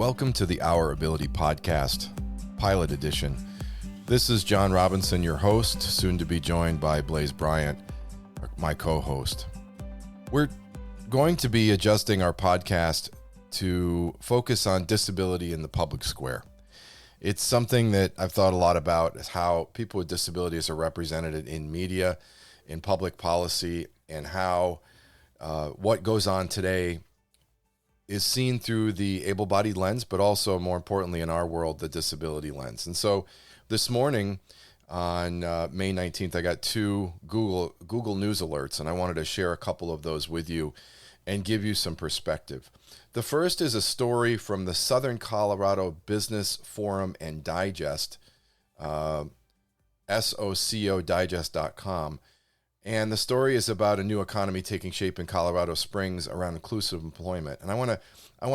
Welcome to the Our Ability Podcast, Pilot Edition. This is John Robinson, your host, soon to be joined by Blaise Bryant, my co-host. We're going to be adjusting our podcast to focus on disability in the public square. It's something that I've thought a lot about, is how people with disabilities are represented in media, in public policy, and how what goes on today is seen through the able-bodied lens, but also, more importantly, in our world, the disability lens. And so this morning on May 19th, I got two Google News alerts, and I wanted to share a couple of those with you and give you some perspective. The first is a story from the Southern Colorado Business Forum and Digest, SOCOdigest.com. And the story is about a new economy taking shape in Colorado Springs around inclusive employment. And I want to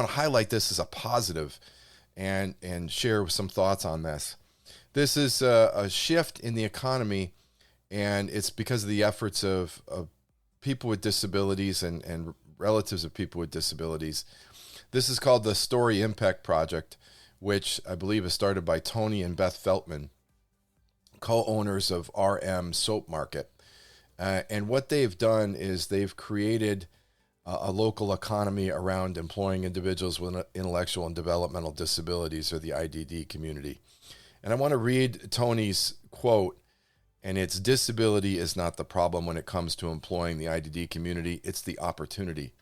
highlight this as a positive and share some thoughts on this. This is a shift in the economy, and it's because of the efforts of people with disabilities and relatives of people with disabilities. This is called the Story Impact Project, which I believe is started by Tony and Beth Feltman, co-owners of RM Soap Market. And what they've done is they've created a local economy around employing individuals with intellectual and developmental disabilities, or the IDD community. And I want to read Tony's quote, and it's: "Disability is not the problem when it comes to employing the IDD community, it's the opportunity.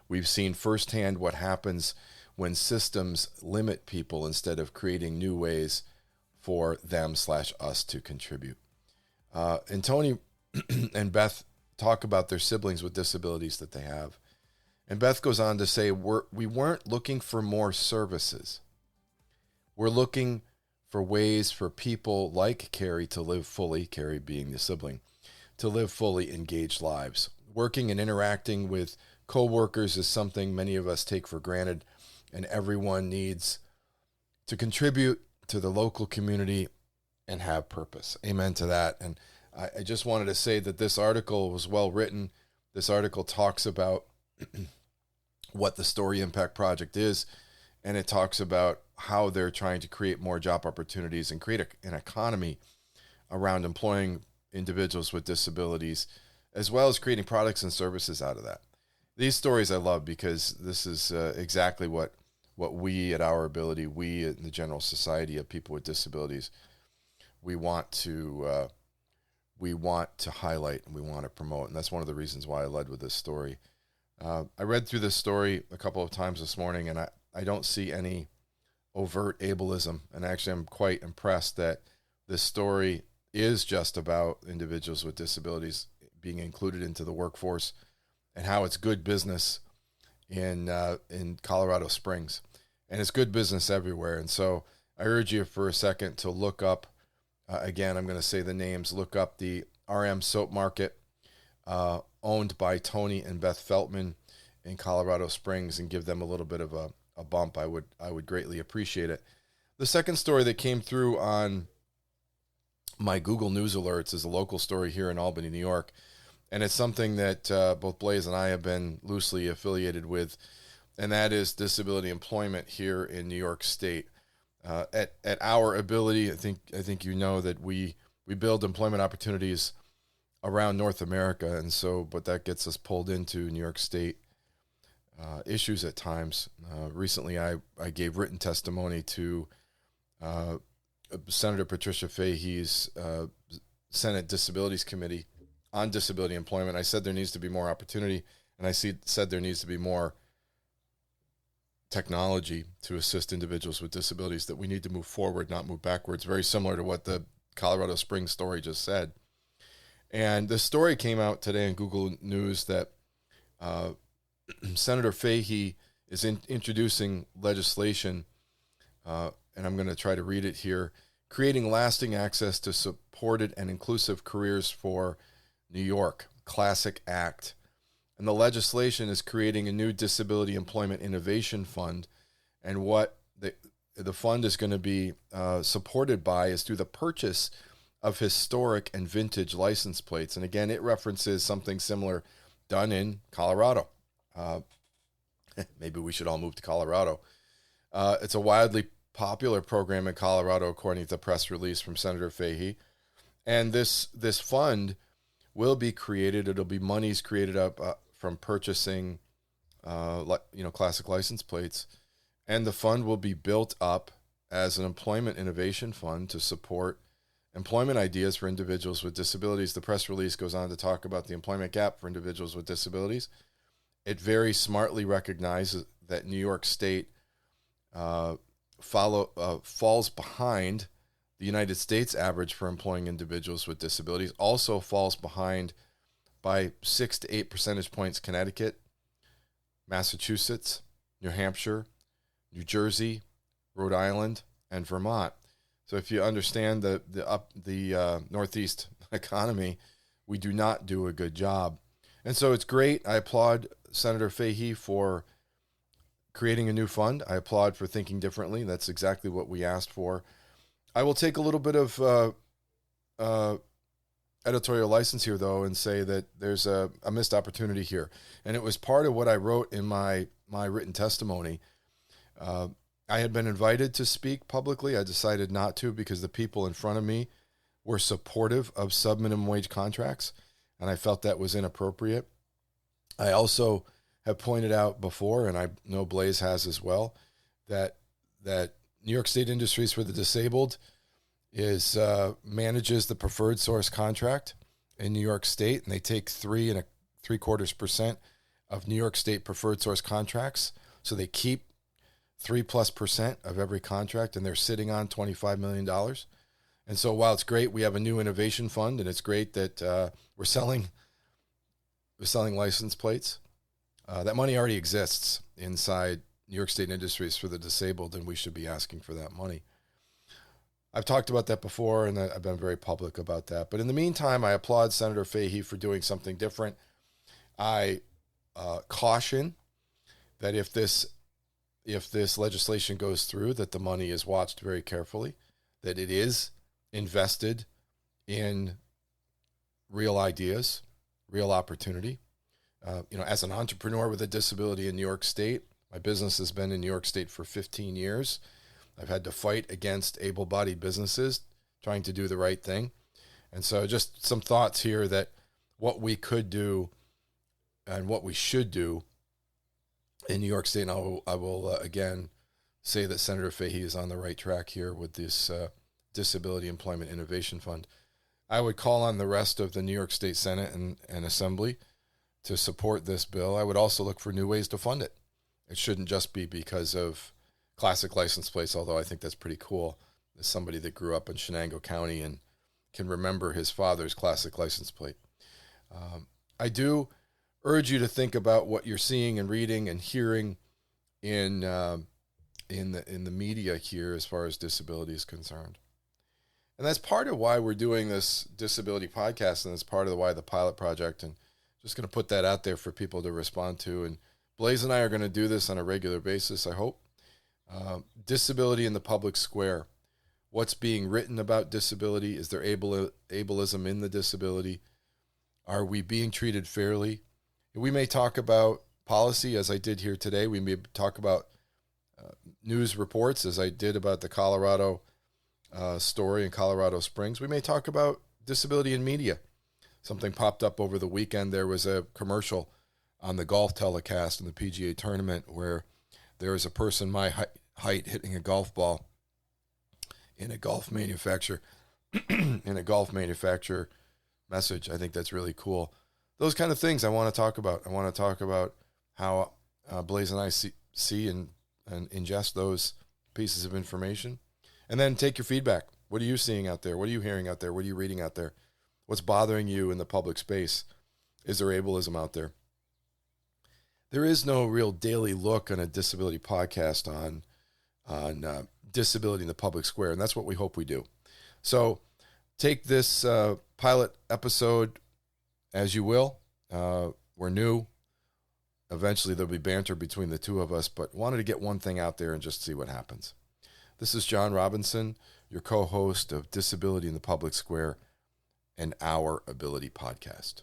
We've seen firsthand what happens when systems limit people instead of creating new ways for them/us to contribute." And Tony and Beth talk about their siblings with disabilities that they have. And Beth goes on to say, we weren't looking for more services. We're looking for ways for people like Carrie to live fully, Carrie being the sibling, to live fully engaged lives. Working and interacting with coworkers is something many of us take for granted, and everyone needs to contribute to the local community and have purpose. Amen to that. And I just wanted to say that this article was well written. This article talks about what the Story Impact Project is, and it talks about how they're trying to create more job opportunities and create an economy around employing individuals with disabilities, as well as creating products and services out of that. These stories I love because this is exactly what we at Our Ability, we in the general society of people with disabilities, we want to highlight and we want to promote. And that's one of the reasons why I led with this story. I read through this story a couple of times this morning, and I don't see any overt ableism. And actually, I'm quite impressed that this story is just about individuals with disabilities being included into the workforce and how it's good business in Colorado Springs. And it's good business everywhere. And so I urge you for a second to look up, again, I'm going to say the names. Look up the RM Soap Market, owned by Tony and Beth Feltman in Colorado Springs, and give them a little bit of a bump. I would greatly appreciate it. The second story that came through on my Google News alerts is a local story here in Albany, New York, and it's something that both Blaise and I have been loosely affiliated with, and that is disability employment here in New York State. At Our Ability, I think you know that we build employment opportunities around North America, and so, but that gets us pulled into New York State issues at times. Recently, I gave written testimony to Senator Patricia Fahey's Senate Disabilities Committee on disability employment. I said there needs to be more opportunity, and I said there needs to be more technology to assist individuals with disabilities, that we need to move forward, not move backwards, very similar to what the Colorado Springs story just said. And the story came out today in Google News that Senator Fahey is introducing legislation, and I'm going to try to read it here, creating lasting access to supported and inclusive careers for New York, Classic Act. And the legislation is creating a new disability employment innovation fund. And what the fund is going to be supported by is through the purchase of historic and vintage license plates. And again, it references something similar done in Colorado. Maybe we should all move to Colorado. It's a widely popular program in Colorado, according to the press release from Senator Fahey. And this fund will be created. It'll be monies created up from purchasing, classic license plates, and the fund will be built up as an employment innovation fund to support employment ideas for individuals with disabilities. The press release goes on to talk about the employment gap for individuals with disabilities. It very smartly recognizes that New York State falls behind the United States average for employing individuals with disabilities, also falls behind by 6 to 8 percentage points Connecticut, Massachusetts, New Hampshire, New Jersey, Rhode Island, and Vermont. So if you understand the Northeast economy, we do not do a good job. And so it's great. I applaud Senator Fahey for creating a new fund. I applaud for thinking differently. That's exactly what we asked for. I will take a little bit of editorial license here, though, and say that there's a missed opportunity here. And it was part of what I wrote in my written testimony. I had been invited to speak publicly. I decided not to because the people in front of me were supportive of sub-minimum wage contracts, and I felt that was inappropriate. I also have pointed out before, and I know Blaise has as well, that New York State Industries for the Disabled manages the preferred source contract in New York State, and they take 3.75% of New York State preferred source contracts. So they keep 3+% of every contract, and they're sitting on $25 million. And so while it's great, we have a new innovation fund, and it's great that we're selling license plates. That money already exists inside New York State Industries for the Disabled, and we should be asking for that money. I've talked about that before, and I've been very public about that. But in the meantime, I applaud Senator Fahey for doing something different. I caution that if this legislation goes through, that the money is watched very carefully, that it is invested in real ideas, real opportunity. As an entrepreneur with a disability in New York State, my business has been in New York State for 15 years. I've had to fight against able-bodied businesses trying to do the right thing. And so just some thoughts here that what we could do and what we should do in New York State. And I will again say that Senator Fahey is on the right track here with this Disability Employment Innovation Fund. I would call on the rest of the New York State Senate and Assembly to support this bill. I would also look for new ways to fund it. It shouldn't just be because of classic license plates, although I think that's pretty cool. As somebody that grew up in Shenango County and can remember his father's classic license plate. I do urge you to think about what you're seeing and reading and hearing in the media here as far as disability is concerned. And that's part of why we're doing this disability podcast, and that's part of why the pilot project, and just going to put that out there for people to respond to. And Blaise and I are going to do this on a regular basis, I hope. Disability in the public square. What's being written about disability? Is there ableism in the disability? Are we being treated fairly? We may talk about policy, as I did here today. We may talk about news reports, as I did about the Colorado story in Colorado Springs. We may talk about disability in media. Something popped up over the weekend. There was a commercial on the golf telecast in the PGA tournament where there is a person my height hitting a golf ball in a golf manufacturer message. I think that's really cool. Those kind of things I want to talk about. I want to talk about how Blaise and I see and ingest those pieces of information, and then take your feedback. What are you seeing out there? What are you hearing out there? What are you reading out there? What's bothering you in the public space? Is there ableism out there? There is no real daily look on a disability podcast on disability in the public square, and that's what we hope we do. So take this pilot episode as you will. We're new. Eventually there'll be banter between the two of us, but wanted to get one thing out there and just see what happens. This is John Robinson, your co-host of Disability in the Public Square and Our Ability podcast.